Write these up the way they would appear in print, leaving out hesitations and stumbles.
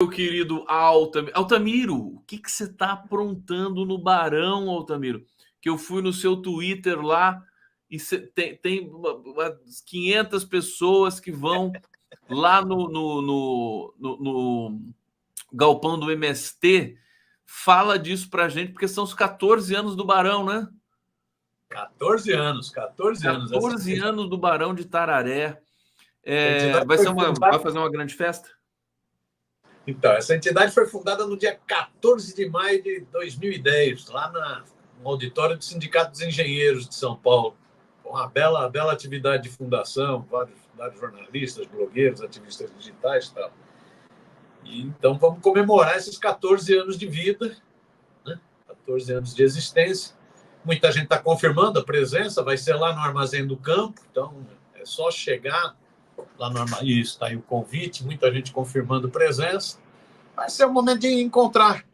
Meu querido Altamiro, o que você está aprontando no Barão, Altamiro? Que eu fui no seu Twitter lá e tem umas 500 pessoas que vão lá no galpão do MST. Fala disso pra gente, porque são os 14 anos do Barão, né? 14 anos. 14 anos do Barão de Tararé. Vai Fundada... fazer uma grande festa? Então, essa entidade foi fundada no dia 14 de maio de 2010, lá no auditório do Sindicato dos Engenheiros de São Paulo. Uma bela atividade de fundação, vários jornalistas, blogueiros, ativistas digitais e tal. E, então, vamos comemorar esses 14 anos de vida, né? 14 anos de existência. Muita gente está confirmando a presença, vai ser lá no Armazém do Campo, então é só chegar lá no Armazém. Isso, está aí o convite, muita gente confirmando presença. Vai ser o momento de encontrar.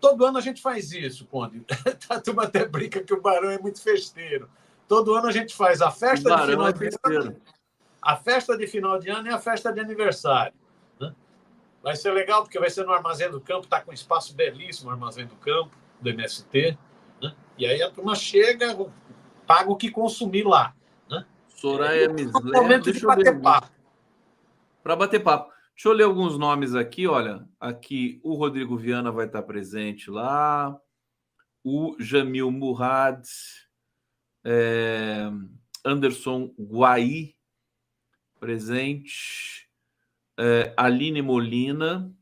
Todo ano a gente faz isso, Conde. A turma até brinca que o Barão é muito festeiro. Todo ano a gente faz a festa de final de ano, a festa de final de ano e a festa de aniversário. Né? Vai ser legal, porque vai ser no Armazém do Campo, está com um espaço belíssimo, o Armazém do Campo, do MST. Né? E aí a turma chega, paga o que consumir lá. Né? Soraya Misler, momento de bater papo. Para bater papo. Deixa eu ler alguns nomes aqui, olha. Aqui o Rodrigo Viana vai estar presente lá. O Jamil Murad, Anderson Guai, presente. Aline Molina,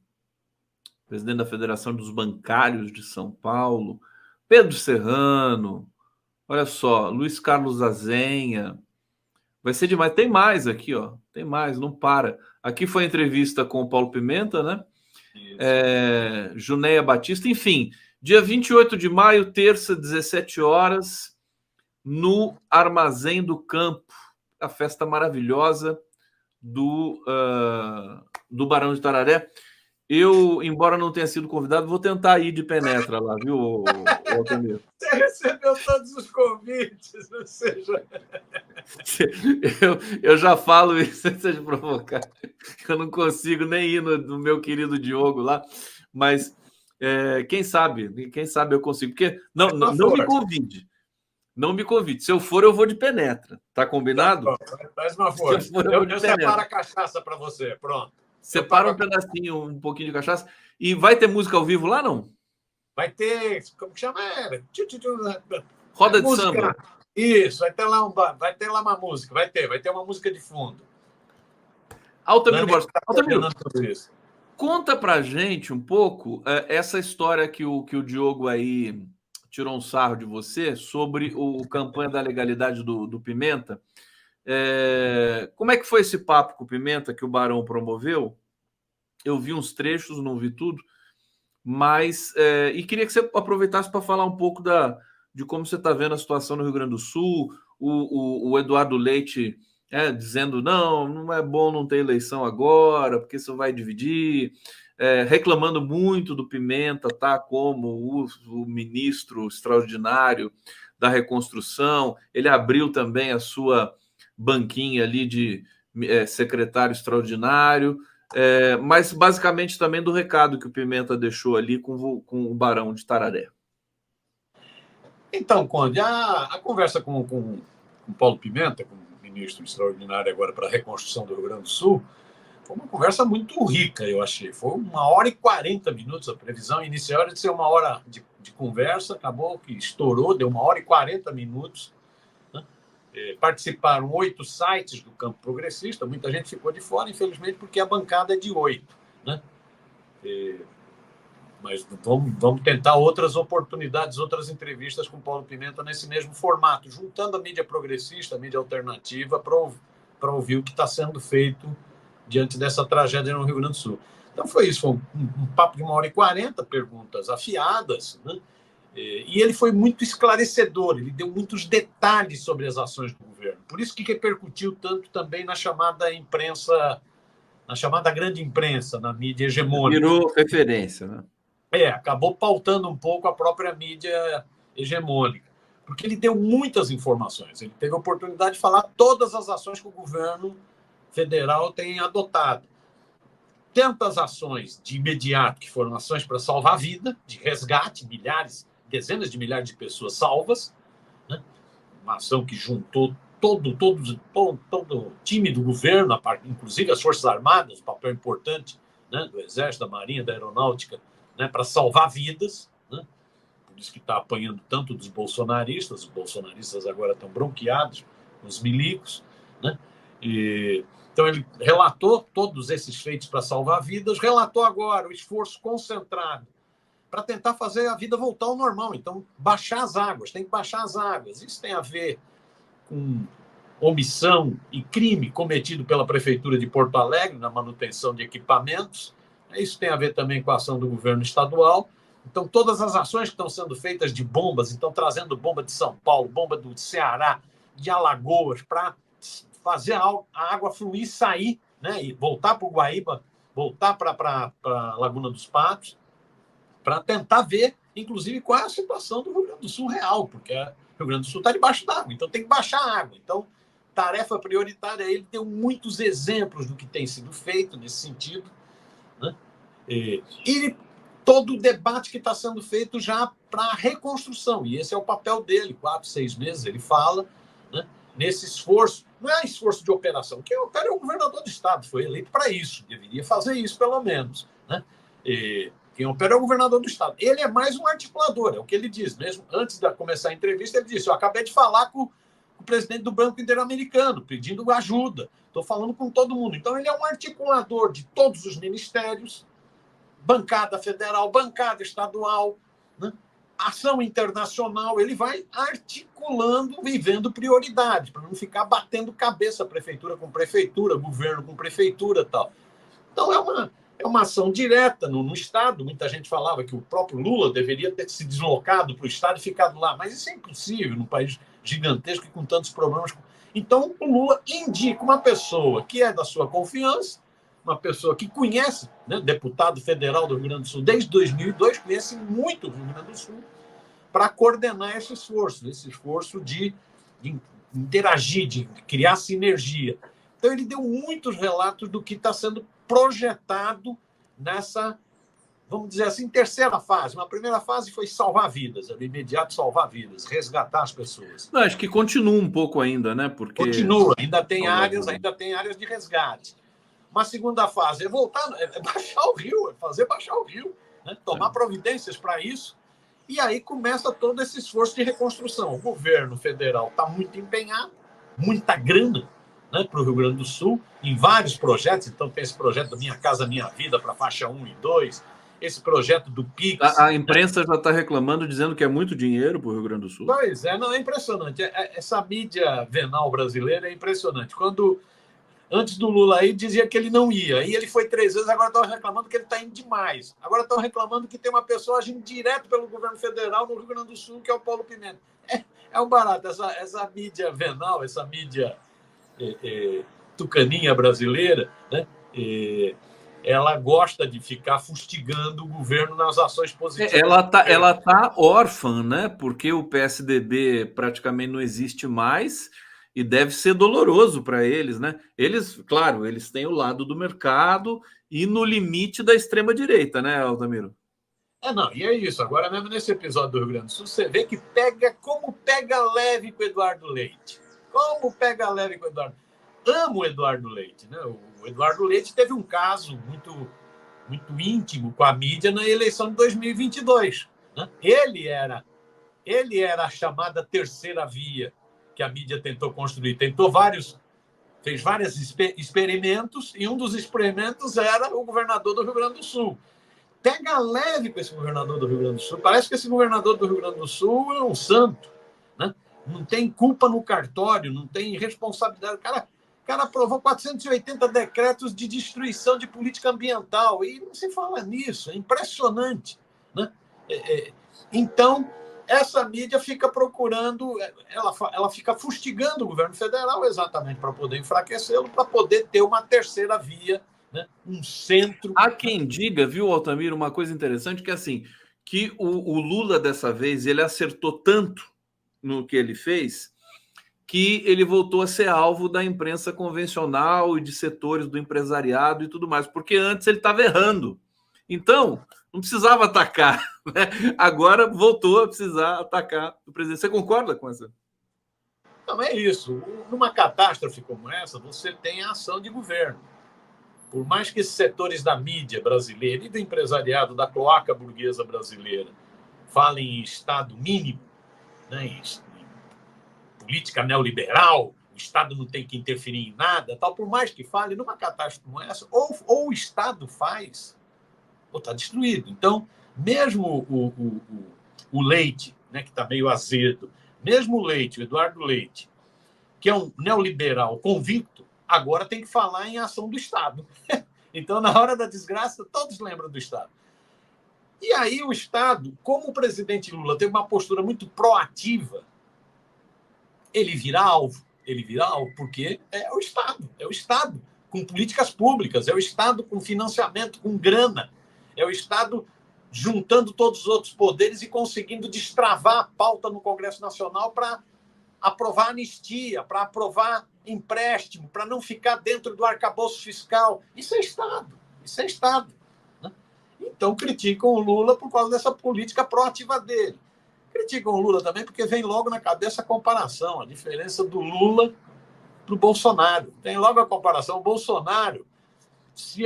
presidente da Federação dos Bancários de São Paulo. Pedro Serrano, olha só, Luiz Carlos Azenha. Vai ser demais. Tem mais aqui, ó. Tem mais, não para. Aqui foi a entrevista com o Paulo Pimenta, né? Junéia Batista, enfim. Dia 28 de maio, terça, 17 horas, no Armazém do Campo. A festa maravilhosa do Barão de Tararé. Eu, embora não tenha sido convidado, vou tentar ir de penetra lá, viu, Altamiro? Você recebeu todos os convites, não seja... Eu já falo isso sem seja provocar. Eu não consigo nem ir no meu querido Diogo lá, mas quem sabe eu consigo. Porque não me convide. Não me convide. Se eu for, eu vou de penetra. Tá combinado? Faz uma força. Eu separo a cachaça para você. Pronto. Separa um pedacinho, um pouquinho de cachaça. E vai ter música ao vivo lá, não? Vai ter, como que chama? Roda de samba. Isso, vai ter lá uma música. Vai ter uma música de fundo. Altamiro Borges. Altamiro, conta pra gente um pouco essa história que o Diogo aí tirou um sarro de você sobre o campanha da legalidade do Pimenta. Como é que foi esse papo com o Pimenta que o Barão promoveu? Eu vi uns trechos, não vi tudo, mas e queria que você aproveitasse para falar um pouco de como você está vendo a situação no Rio Grande do Sul, o Eduardo Leite dizendo não é bom não ter eleição agora, porque isso vai dividir, reclamando muito do Pimenta, tá, como o ministro extraordinário da reconstrução. Ele abriu também a sua banquinha ali de secretário extraordinário, mas basicamente também do recado que o Pimenta deixou ali com o Barão de Tararé. Então, Conde, a conversa com o Paulo Pimenta, com o ministro extraordinário agora para a reconstrução do Rio Grande do Sul, foi uma conversa muito rica, eu achei. Foi 1h40 minutos, a previsão inicial era de ser 1 hora de conversa, acabou que estourou, deu 1h40 minutos. Né? Participaram 8 sites do campo progressista, muita gente ficou de fora, infelizmente, porque a bancada é de 8. Né? Mas vamos tentar outras oportunidades, outras entrevistas com o Paulo Pimenta nesse mesmo formato, juntando a mídia progressista, a mídia alternativa, para ouvir o que está sendo feito diante dessa tragédia no Rio Grande do Sul. Então foi isso, foi um papo de 1h40, perguntas afiadas, né? E ele foi muito esclarecedor, ele deu muitos detalhes sobre as ações do governo. Por isso que repercutiu tanto também na chamada imprensa, na chamada grande imprensa, na mídia hegemônica. Virou referência, né? Acabou pautando um pouco a própria mídia hegemônica, porque ele deu muitas informações. Ele teve a oportunidade de falar todas as ações que o governo federal tem adotado. tantas ações de imediato, que foram ações para salvar a vida, de resgate, dezenas de milhares de pessoas salvas, né? Uma ação que juntou todo o time do governo, inclusive as Forças Armadas, um papel importante, né, do Exército, da Marinha, da Aeronáutica, né, para salvar vidas, né? Por isso que está apanhando tanto dos bolsonaristas. Os bolsonaristas agora estão bronqueados, os milicos, né? Então ele relatou todos esses feitos para salvar vidas, relatou agora o esforço concentrado para tentar fazer a vida voltar ao normal. Então, baixar as águas, tem que baixar as águas. Isso tem a ver com omissão e crime cometido pela Prefeitura de Porto Alegre na manutenção de equipamentos. Isso tem a ver também com a ação do governo estadual. Então, todas as ações que estão sendo feitas de bombas, então trazendo bomba de São Paulo, bomba do Ceará, de Alagoas, para fazer a água fluir, sair, né, e voltar para o Guaíba, voltar para a Laguna dos Patos, para tentar ver, inclusive, qual é a situação do Rio Grande do Sul real, porque o Rio Grande do Sul está debaixo d'água, então tem que baixar a água. Então, tarefa prioritária. Ele deu muitos exemplos do que tem sido feito nesse sentido, né? E todo o debate que está sendo feito já para a reconstrução, e esse é o papel dele, 4, 6 meses, ele fala, né, nesse esforço. Não é esforço de operação, quem opera é o governador do estado, foi eleito para isso, deveria fazer isso pelo menos, né? Quem opera é o governador do estado. Ele é mais um articulador, é o que ele diz. Mesmo antes de começar a entrevista, ele disse: eu acabei de falar com o presidente do Banco Interamericano, pedindo ajuda. Estou falando com todo mundo. Então, ele é um articulador de todos os ministérios, bancada federal, bancada estadual, né? Ação internacional. Ele vai articulando e vendo prioridades, para não ficar batendo cabeça prefeitura com prefeitura, governo com prefeitura e tal. Então, é uma ação direta no Estado. Muita gente falava que o próprio Lula deveria ter se deslocado para o Estado e ficado lá, mas isso é impossível num país gigantesco e com tantos problemas. Então, o Lula indica uma pessoa que é da sua confiança, uma pessoa que conhece, né, deputado federal do Rio Grande do Sul desde 2002, conhece muito o Rio Grande do Sul, para coordenar esse esforço de interagir, de criar sinergia. Então, ele deu muitos relatos do que está sendo projetado nessa, vamos dizer assim, terceira fase. Uma primeira fase foi salvar vidas, era imediato salvar vidas, resgatar as pessoas. Não, acho que continua um pouco ainda, né? Porque continua, ainda tem áreas de resgate. Uma segunda fase é voltar, é baixar o rio, é fazer baixar o rio, né? Tomar providências para isso. E aí começa todo esse esforço de reconstrução. O governo federal está muito empenhado, muita grana, né, para o Rio Grande do Sul, em vários projetos. Então, tem esse projeto do Minha Casa Minha Vida para faixa 1 e 2, esse projeto do PIX. A imprensa, né, já está reclamando, dizendo que é muito dinheiro para o Rio Grande do Sul. Pois é, não, é impressionante. Essa mídia venal brasileira é impressionante. Quando, antes do Lula aí, dizia que ele não ia. Aí ele foi 3 vezes, agora estão reclamando que ele está indo demais. Agora estão reclamando que tem uma pessoa agindo direto pelo governo federal no Rio Grande do Sul, que é o Paulo Pimenta. É um barato. Essa mídia venal, essa mídia tucaninha brasileira, né? Ela gosta de ficar fustigando o governo nas ações positivas. Ela tá órfã, né? Porque o PSDB praticamente não existe mais e deve ser doloroso para eles, né? Eles, claro, eles têm o lado do mercado e no limite da extrema-direita, né, Altamiro? Não, e é isso. Agora, mesmo nesse episódio do Rio Grande do Sul, você vê que como pega leve com o Eduardo Leite. Como pega leve com o Eduardo. Amo o Eduardo Leite, né? O Eduardo Leite teve um caso muito íntimo com a mídia na eleição de 2022. Né? Ele era a chamada terceira via que a mídia tentou construir. Fez vários experimentos, e um dos experimentos era o governador do Rio Grande do Sul. Pega leve com esse governador do Rio Grande do Sul. Parece que esse governador do Rio Grande do Sul é um santo, né? Não tem culpa no cartório, não tem responsabilidade. O cara aprovou 480 decretos de destruição de política ambiental e não se fala nisso. É impressionante, né? Então, essa mídia fica procurando, ela fica fustigando o governo federal exatamente para poder enfraquecê-lo, para poder ter uma terceira via, né? Um centro. Há quem diga, viu, Altamiro, uma coisa interessante, que assim, que o Lula dessa vez ele acertou tanto no que ele fez, que ele voltou a ser alvo da imprensa convencional e de setores do empresariado e tudo mais, porque antes ele estava errando. Então, não precisava atacar, né? Agora voltou a precisar atacar o presidente. Você concorda com essa? Não, é isso. Numa catástrofe como essa, você tem a ação de governo. Por mais que esses setores da mídia brasileira e do empresariado, da cloaca burguesa brasileira, falem em Estado mínimo, né, em política neoliberal, o Estado não tem que interferir em nada, tal, por mais que fale, numa catástrofe como essa, ou o Estado faz, ou está destruído. Então, mesmo o Leite, né, que está meio azedo, mesmo o Leite, o Eduardo Leite, que é um neoliberal convicto, agora tem que falar em ação do Estado. Então, na hora da desgraça, todos lembram do Estado. E aí o Estado, como o presidente Lula tem uma postura muito proativa, ele vira alvo, porque é o Estado com políticas públicas, é o Estado com financiamento, com grana, é o Estado juntando todos os outros poderes e conseguindo destravar a pauta no Congresso Nacional para aprovar anistia, para aprovar empréstimo, para não ficar dentro do arcabouço fiscal. Isso é Estado. Né? Então criticam o Lula por causa dessa política proativa dele. Criticam o Lula também porque vem logo na cabeça a comparação, a diferença do Lula para o Bolsonaro. Tem logo a comparação. O Bolsonaro, se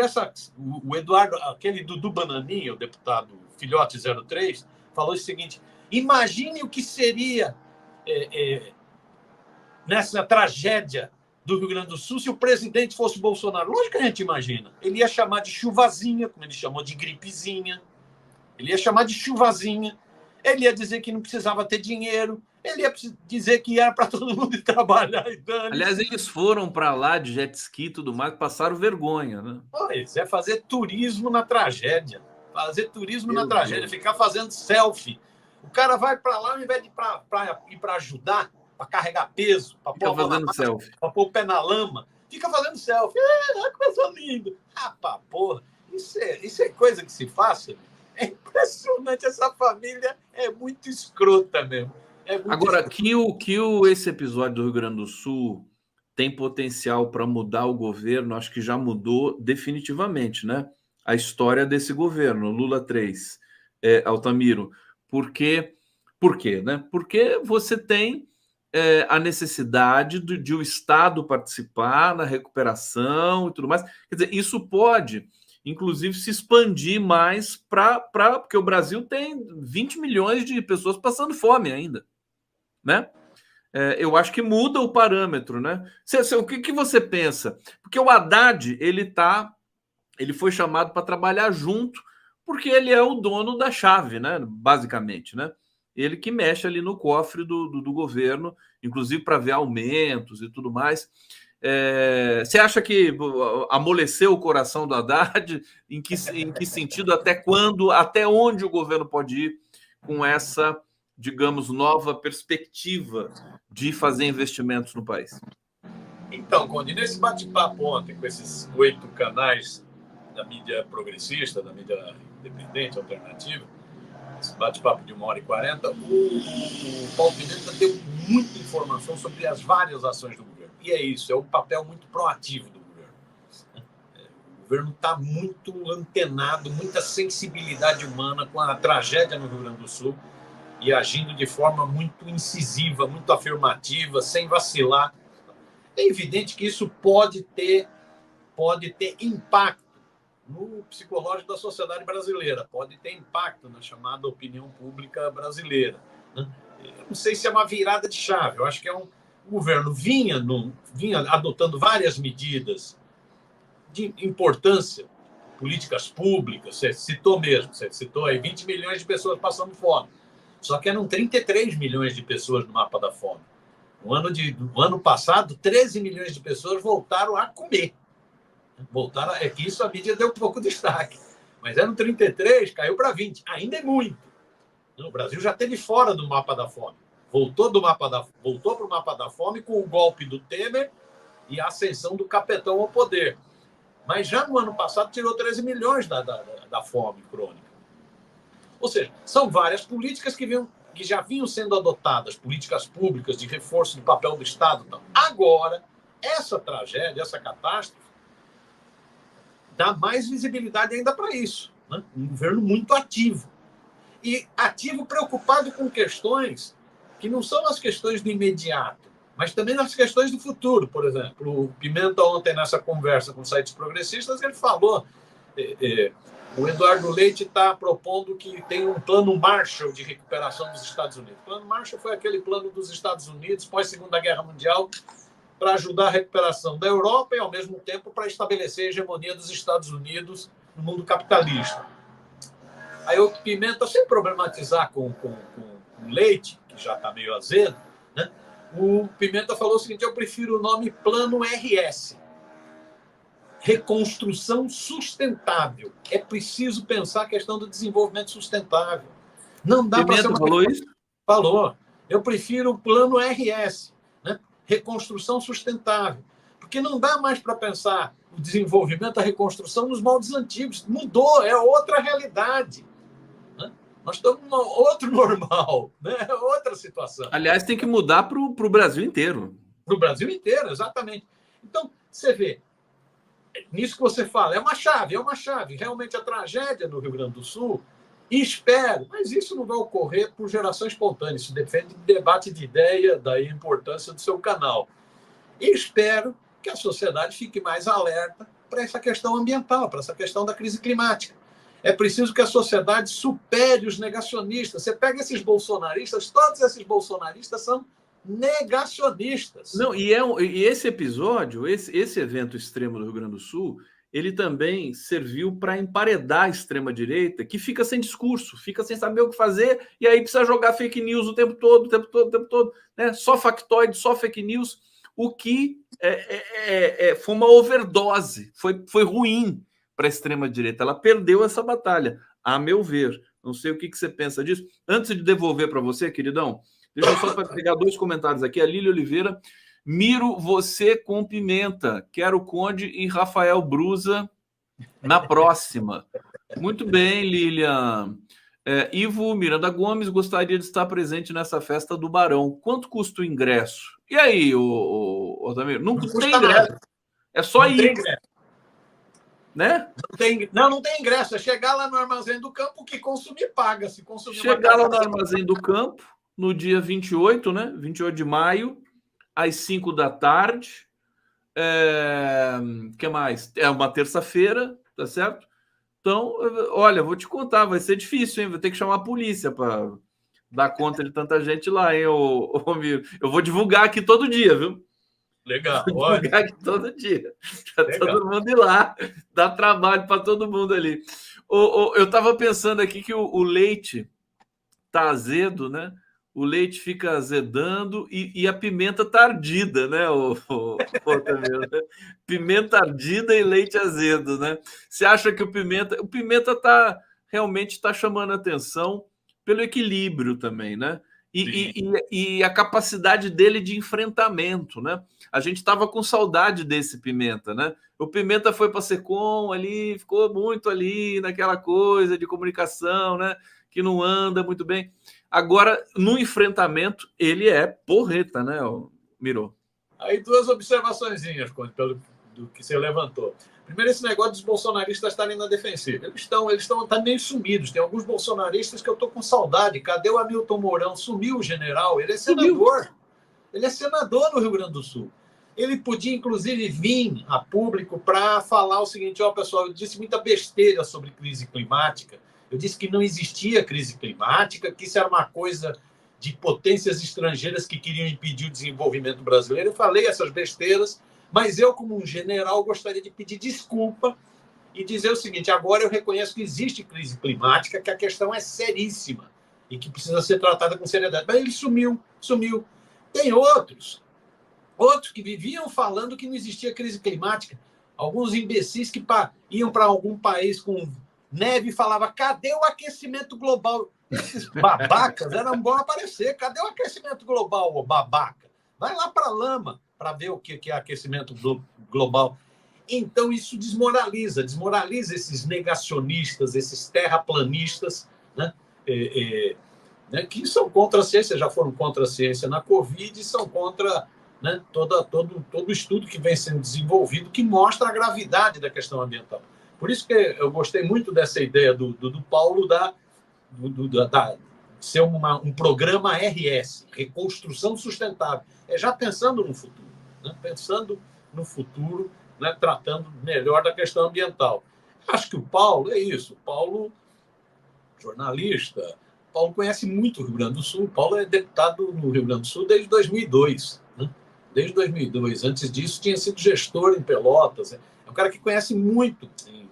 o Eduardo, aquele Dudu Bananinha, o deputado Filhote 03, falou o seguinte: imagine o que seria nessa tragédia do Rio Grande do Sul se o presidente fosse o Bolsonaro. Lógico que a gente imagina. Ele ia chamar de chuvazinha, como ele chamou de gripezinha. Ele ia chamar de chuvazinha. Ele ia dizer que não precisava ter dinheiro. Ele ia dizer que era para todo mundo ir trabalhar e dane. Aliás, eles foram para lá de jet ski e tudo mais, passaram vergonha, né? Pois é, fazer turismo na tragédia. Ficar fazendo selfie. O cara vai para lá, ao invés de ir para ajudar, para carregar peso, para pôr o pé na lama, fica fazendo selfie. Coisa linda. Porra, isso é coisa que se faça. É impressionante, essa família é muito escrota mesmo. Agora, que esse episódio do Rio Grande do Sul tem potencial para mudar o governo, acho que já mudou definitivamente, né? A história desse governo, Lula 3, Altamiro. Por quê, né? Porque você tem a necessidade de o Estado participar na recuperação e tudo mais. Quer dizer, isso pode inclusive se expandir mais porque o Brasil tem 20 milhões de pessoas passando fome ainda, né? Eu acho que muda o parâmetro, né? O que você pensa? Porque o Haddad, ele foi chamado para trabalhar junto, porque ele é o dono da chave, né? Basicamente, né? Ele que mexe ali no cofre do governo, inclusive para ver aumentos e tudo mais. Você acha que amoleceu o coração do Haddad? Em que sentido? Até onde o governo pode ir com essa, digamos, nova perspectiva de fazer investimentos no país? Então, Conde, nesse bate-papo ontem com esses 8 canais da mídia progressista, da mídia independente, alternativa, esse bate-papo de 1h40, o Paulo Pimenta deu muita informação sobre as várias ações do governo. E é isso, é um papel muito proativo do governo. O governo está muito antenado, muita sensibilidade humana com a tragédia no Rio Grande do Sul e agindo de forma muito incisiva, muito afirmativa, sem vacilar. É evidente que isso pode ter impacto no psicológico da sociedade brasileira, pode ter impacto na chamada opinião pública brasileira. Né? Eu não sei se é uma virada de chave, eu acho que o governo vinha adotando várias medidas de importância, políticas públicas, você citou aí 20 milhões de pessoas passando fome, só que eram 33 milhões de pessoas no mapa da fome. No ano passado, 13 milhões de pessoas voltaram a comer. É que isso a mídia deu um pouco de destaque. Mas eram 33, caiu para 20. Ainda é muito. O Brasil já esteve fora do mapa da fome. Voltou para o mapa da fome com o golpe do Temer e a ascensão do capetão ao poder. Mas já no ano passado tirou 13 milhões da fome crônica. Ou seja, são várias políticas que vinham que já vinham sendo adotadas, políticas públicas de reforço do papel do Estado. Então, agora, essa tragédia, essa catástrofe, dá mais visibilidade ainda para isso. Né? Um governo muito ativo. E ativo preocupado com questões que não são as questões do imediato, mas também nas questões do futuro. Por exemplo, o Pimenta ontem, nessa conversa com sites progressistas, ele falou... O Eduardo Leite está propondo que tem um plano Marshall de recuperação dos Estados Unidos. O plano Marshall foi aquele plano dos Estados Unidos pós-Segunda Guerra Mundial para ajudar a recuperação da Europa e, ao mesmo tempo, para estabelecer a hegemonia dos Estados Unidos no mundo capitalista. Aí o Pimenta, sem problematizar com o Leite, que já está meio azedo, né? O Pimenta falou o seguinte: eu prefiro o nome Plano RS. Reconstrução sustentável. É preciso pensar a questão do desenvolvimento sustentável. Não dá para ser uma... falou isso? Falou. Eu prefiro o plano RS, né? Reconstrução sustentável. Porque não dá mais para pensar o desenvolvimento, a reconstrução nos moldes antigos. Mudou, é outra realidade. Né? Nós estamos em outro normal, né? Outra situação. Aliás, tem que mudar para o Brasil inteiro. Para o Brasil inteiro, exatamente. Então, você vê, nisso que você fala, é uma chave. Realmente, a tragédia no Rio Grande do Sul, espero, mas isso não vai ocorrer por geração espontânea, isso depende de debate de ideia, daí a importância do seu canal. E espero que a sociedade fique mais alerta para essa questão ambiental, para essa questão da crise climática. É preciso que a sociedade supere os negacionistas. Você pega esses bolsonaristas, todos esses bolsonaristas são negacionistas. Não, e esse episódio, esse evento extremo do Rio Grande do Sul, ele também serviu para emparedar a extrema-direita, que fica sem discurso, fica sem saber o que fazer, e aí precisa jogar fake news o tempo todo, né? Só factoide, só fake news, o que foi uma overdose, foi ruim para a extrema-direita. Ela perdeu essa batalha, a meu ver. Não sei o que você pensa disso. Antes de devolver para você, queridão, deixa eu só pegar 2 comentários aqui. A Lília Oliveira: miro você com Pimenta. Quero Conde e Rafael Brusa na próxima. Muito bem, Lilian. Ivo Miranda Gomes: gostaria de estar presente nessa festa do Barão. Quanto custa o ingresso? E aí, Otamiro? Não tem ingresso. É só ir. Né? Não tem ingresso. É chegar lá no Armazém do Campo, que consumir paga. Se consumir chegar lá no Armazém do Campo, no dia 28, né? 28 de maio, às 5 da tarde. Que mais? É uma terça-feira, tá certo? Então, olha, vou te contar, vai ser difícil, hein? Vou ter que chamar a polícia para dar conta de tanta gente lá, hein, amigo? Eu vou divulgar aqui todo dia, viu? Legal. Vou divulgar aqui todo dia. Para todo mundo ir lá, dá trabalho para todo mundo ali. Eu estava pensando aqui que o Leite tá azedo, né? O leite fica azedando e a pimenta tá ardida, né? Pimenta ardida e leite azedo, né? Você acha que o pimenta realmente está chamando atenção pelo equilíbrio também, né? E a capacidade dele de enfrentamento, né? A gente estava com saudade desse Pimenta, né? O Pimenta foi para a Secom ali, ficou muito ali naquela coisa de comunicação, né? Que não anda muito bem. Agora, no enfrentamento, ele é porreta, né, Miro? Aí 2 observaçõezinhas, pelo do que você levantou. Primeiro, esse negócio dos bolsonaristas estarem na defensiva. Eles estão meio sumidos. Tem alguns bolsonaristas que eu estou com saudade. Cadê o Hamilton Mourão? Sumiu o general. Ele é senador. Ele é senador no Rio Grande do Sul. Ele podia, inclusive, vir a público para falar o seguinte: pessoal, eu disse muita besteira sobre crise climática. Eu disse que não existia crise climática, que isso era uma coisa de potências estrangeiras que queriam impedir o desenvolvimento brasileiro. Eu falei essas besteiras, mas eu, como um general, gostaria de pedir desculpa e dizer o seguinte: agora eu reconheço que existe crise climática, que a questão é seríssima e que precisa ser tratada com seriedade. Mas ele sumiu. Tem outros que viviam falando que não existia crise climática. Alguns imbecis que iam para algum país com neve e falava: cadê o aquecimento global? Esses babacas eram bons aparecer. Cadê o aquecimento global, ô babaca? Vai lá para a lama para ver o que é aquecimento global. Então, isso desmoraliza esses negacionistas, esses terraplanistas, né? né, que são contra a ciência, já foram contra a ciência na Covid e são contra, né, todo o estudo que vem sendo desenvolvido que mostra a gravidade da questão ambiental. Por isso que eu gostei muito dessa ideia do Paulo da ser um programa RS, Reconstrução Sustentável. É já pensando no futuro, né? Pensando no futuro, né? Tratando melhor da questão ambiental. Acho que o Paulo é isso. O Paulo, jornalista, Paulo conhece muito o Rio Grande do Sul. O Paulo é deputado no Rio Grande do Sul desde 2002. Né? Desde 2002. Antes disso, tinha sido gestor em Pelotas. É um cara que conhece muito em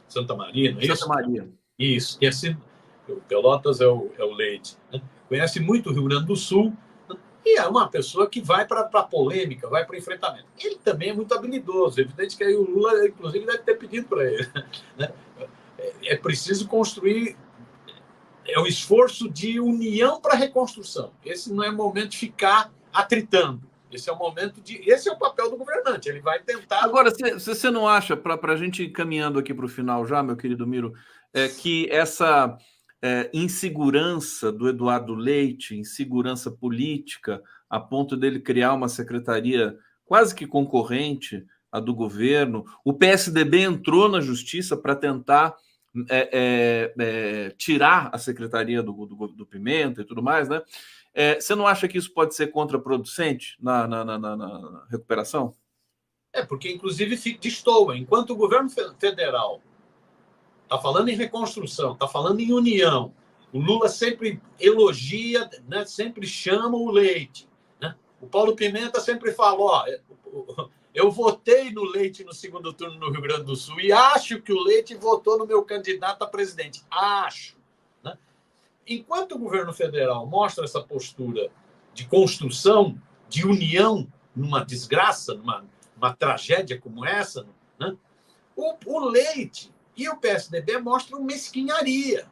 Santa Maria, não é isso? Santa Maria. Isso, tinha sido... Pelotas é o Leite. Né? Conhece muito o Rio Grande do Sul, né? E é uma pessoa que vai para a polêmica, vai para o enfrentamento. Ele também é muito habilidoso. É evidente que aí o Lula, inclusive, deve ter pedido para ele. Né? É preciso construir... É o esforço de união para a reconstrução. Esse não é momento de ficar atritando. Esse é o momento de... Esse é o papel do governante. Ele vai tentar... Agora, você não acha, para a gente ir caminhando aqui para o final já, meu querido Miro, que essa insegurança do Eduardo Leite, insegurança política, a ponto dele criar uma secretaria quase que concorrente à do governo, o PSDB entrou na justiça para tentar tirar a secretaria do Pimenta e tudo mais, né? Você não acha que isso pode ser contraproducente na recuperação? Porque, inclusive, destoa. Enquanto o governo federal está falando em reconstrução, está falando em união, o Lula sempre elogia, né, sempre chama o Leite. Né? O Paulo Pimenta sempre fala, eu votei no Leite no segundo turno no Rio Grande do Sul e acho que o Leite votou no meu candidato a presidente. Acho. Né? Enquanto o governo federal mostra essa postura de construção, de união, numa desgraça, numa tragédia como essa, né? O Leite e o PSDB mostram mesquinharia,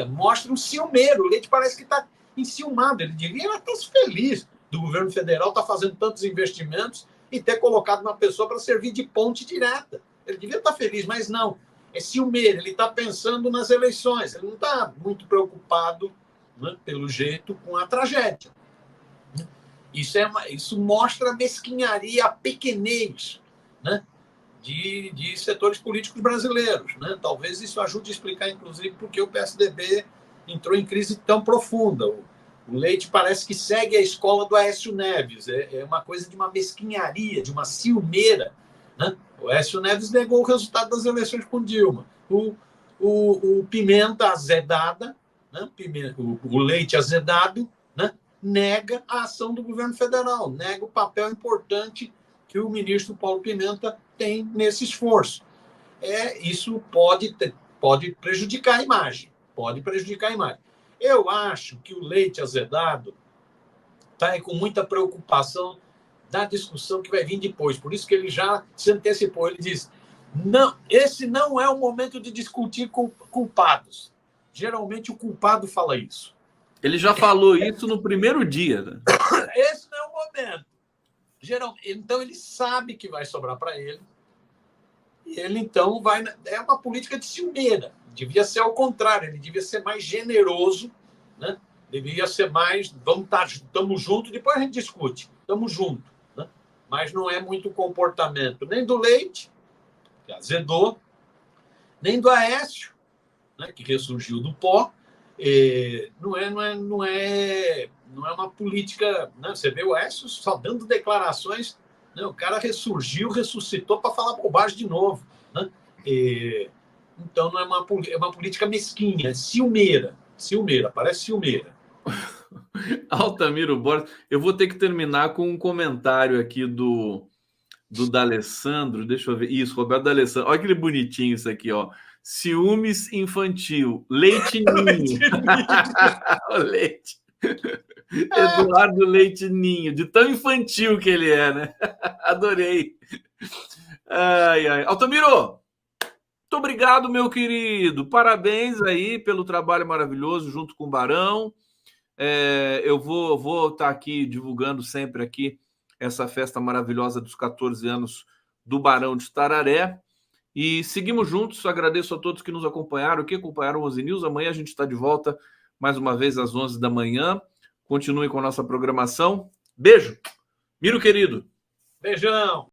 mostram ciumeiro. O Leite parece que está enciumado, ele devia estar feliz do governo federal estar fazendo tantos investimentos e ter colocado uma pessoa para servir de ponte direta. Ele devia estar feliz, mas não. É ciumeiro, ele está pensando nas eleições, ele não está muito preocupado, né, pelo jeito, com a tragédia. Isso mostra a mesquinharia, a pequenez, né, de setores políticos brasileiros. Né? Talvez isso ajude a explicar, inclusive, por que o PSDB entrou em crise tão profunda. O Leite parece que segue a escola do Aécio Neves. É uma coisa de uma mesquinharia, de uma ciumeira. Né? O Aécio Neves negou o resultado das eleições com Dilma. O Pimenta azedada, né? O Leite azedado, né? Nega a ação do governo federal, nega o papel importante que o ministro Paulo Pimenta tem nesse esforço. Isso pode prejudicar a imagem. Eu acho que o Leite azedado está com muita preocupação da discussão que vai vir depois. Por isso que ele já se antecipou. Ele diz, não, esse não é o momento de discutir culpados. Geralmente o culpado fala isso. Ele já falou isso no primeiro dia. Né? Esse não é o momento. Então, ele sabe que vai sobrar para ele. E ele, então, vai... É uma política de ciumeira. Devia ser ao contrário. Ele devia ser mais generoso. Né? Devia ser mais... Estamos juntos, depois a gente discute. Estamos juntos. Né? Mas não é muito comportamento nem do Leite, que azedou, nem do Aécio, né? Que ressurgiu do pó. Não é uma política, né? Você vê o Aécio só dando declarações, né? O cara ressuscitou para falar bobagem de novo, né? Então não é uma política mesquinha, é ciumeira, parece ciumeira. Altamiro Borges, eu vou ter que terminar com um comentário aqui do D'Alessandro, deixa eu ver, isso, Roberto D'Alessandro, olha que bonitinho isso aqui, ó. Ciúmes infantil, Leite Ninho. O Leite. Eduardo Leite Ninho, de tão infantil que ele é, né? Adorei. Ai. Altamiro, muito obrigado, meu querido. Parabéns aí pelo trabalho maravilhoso junto com o Barão. Eu vou estar aqui divulgando sempre aqui essa festa maravilhosa dos 14 anos do Barão de Tararé. E seguimos juntos. Agradeço a todos que nos acompanharam, que acompanharam o Ozzy News. Amanhã a gente está de volta mais uma vez às 11 da manhã. Continue com a nossa programação. Beijo. Miro, querido. Beijão.